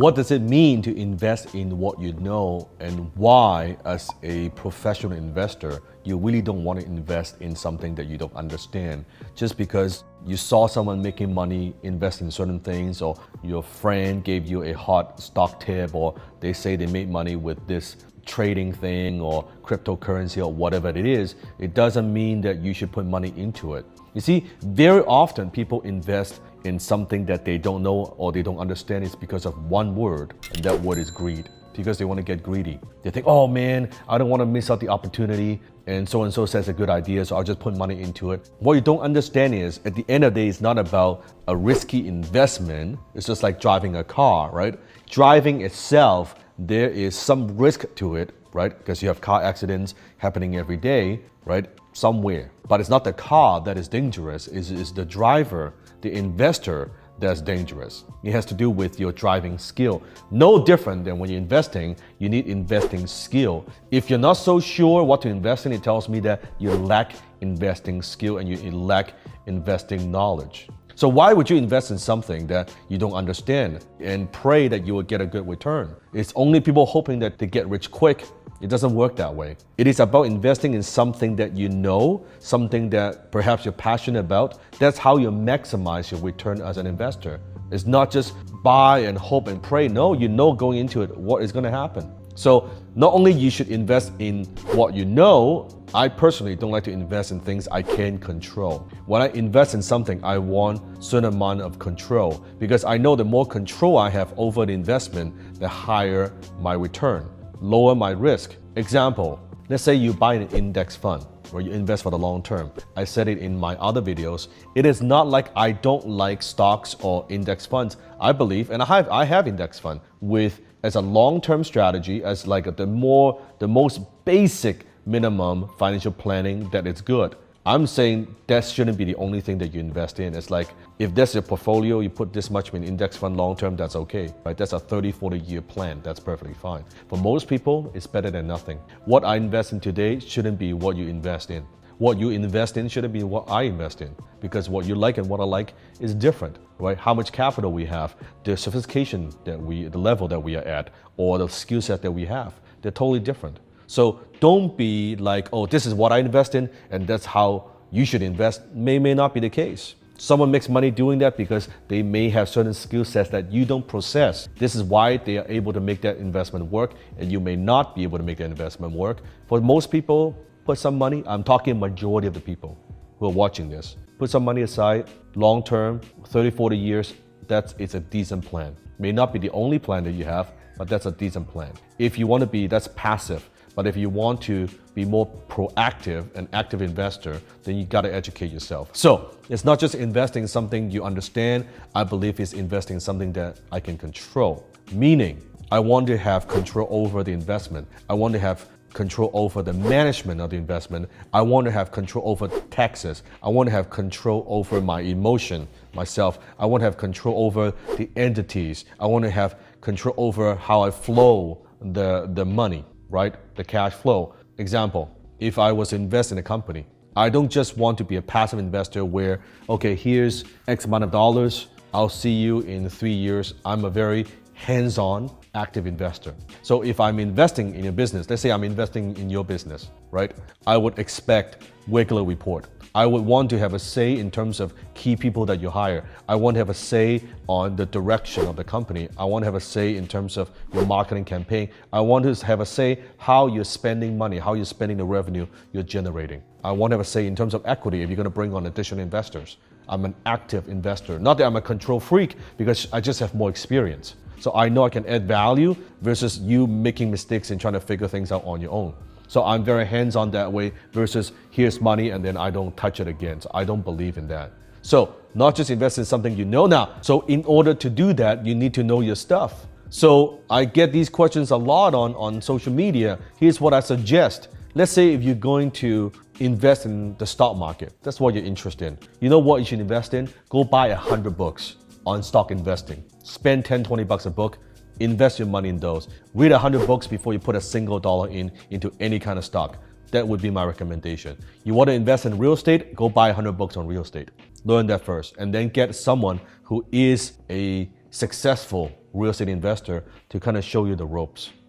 What does it mean to invest in what you know, and why, as a professional investor, you really don't want to invest in something that you don't understand just because you saw someone making money investing in certain things, or your friend gave you a hot stock tip, or they say they made money with this trading thing or cryptocurrency or whatever it is. It doesn't mean that you should put money into it. You see, very often people invest in something that they don't know or they don't understand. It's because of one word, and that word is greed. Because they want to get greedy. They think, oh man, I don't want to miss out the opportunity, and so says a good idea, so I'll just put money into it. What you don't understand is, at the end of the day, it's not about a risky investment. It's just like driving a car, right? Driving itself, there is some risk to it, right? Because you have car accidents happening every day, right? Somewhere. But it's not the car that is dangerous, it's the driver, the investor, that's dangerous. It has to do with your driving skill. No different than when you're investing, you need investing skill. If you're not so sure what to invest in, it tells me that you lack investing skill and you lack investing knowledge. So why would you invest in something that you don't understand and pray that you will get a good return? It's only people hoping that they get rich quick. It doesn't work that way. It is about investing in something that you know, something that perhaps you're passionate about. That's how you maximize your return as an investor. It's not just buy and hope and pray. No, you know going into it what is going to happen. So not only you should invest in what you know, I personally don't like to invest in things I can't control. When I invest in something, I want a certain amount of control, because I know the more control I have over the investment, the higher my return, lower my risk. Example, let's say you buy an index fund where you invest for the long term. I said it in my other videos. It is not like I don't like stocks or index funds. I believe, and I have index fund with as a long-term strategy, as like the most basic minimum financial planning that it's good. I'm saying that shouldn't be the only thing that you invest in. It's like, if that's your portfolio, you put this much in index fund long-term, that's okay, right? That's a 30, 40-year plan, that's perfectly fine. For most people, it's better than nothing. What I invest in today shouldn't be what you invest in. What you invest in shouldn't be what I invest in, because what you like and what I like is different, right? How much capital we have, the sophistication the level that we are at, or the skill set that we have, they're totally different. So don't be like, oh, this is what I invest in and that's how you should invest. May not be the case. Someone makes money doing that because they may have certain skill sets that you don't possess. This is why they are able to make that investment work, and you may not be able to make that investment work. For most people, put some money, I'm talking majority of the people who are watching this, put some money aside, long term, 30, 40 years, it's a decent plan. May not be the only plan that you have, but that's a decent plan. If you want to be, that's passive. But if you want to be more proactive and active investor, then you got to educate yourself. So it's not just investing in something you understand. I believe it's investing in something that I can control. Meaning, I want to have control over the investment. I want to have control over the management of the investment. I want to have control over taxes. I want to have control over my emotion, myself. I want to have control over the entities. I want to have control over how I flow the money, right? The cash flow. Example, if I was to invest in a company, I don't just want to be a passive investor where, okay, here's X amount of dollars, I'll see you in 3 years. I'm a very hands-on, active investor. So if I'm investing in your business, let's say I'm investing in your business, right? I would expect regular report. I would want to have a say in terms of key people that you hire. I want to have a say on the direction of the company. I want to have a say in terms of your marketing campaign. I want to have a say how you're spending money, how you're spending the revenue you're generating. I want to have a say in terms of equity if you're going to bring on additional investors. I'm an active investor. Not that I'm a control freak, because I just have more experience. So I know I can add value versus you making mistakes and trying to figure things out on your own. So I'm very hands-on that way versus here's money and then I don't touch it again. So I don't believe in that. So not just invest in something you know now. So in order to do that, you need to know your stuff. So I get these questions a lot on social media. Here's what I suggest. Let's say if you're going to invest in the stock market, that's what you're interested in. You know what you should invest in? Go buy 100 books on stock investing. Spend 10, 20 bucks a book. Invest your money in those. Read 100 books before you put a single dollar into any kind of stock. That would be my recommendation. You want to invest in real estate? Go buy 100 books on real estate. Learn that first, and then get someone who is a successful real estate investor to kind of show you the ropes.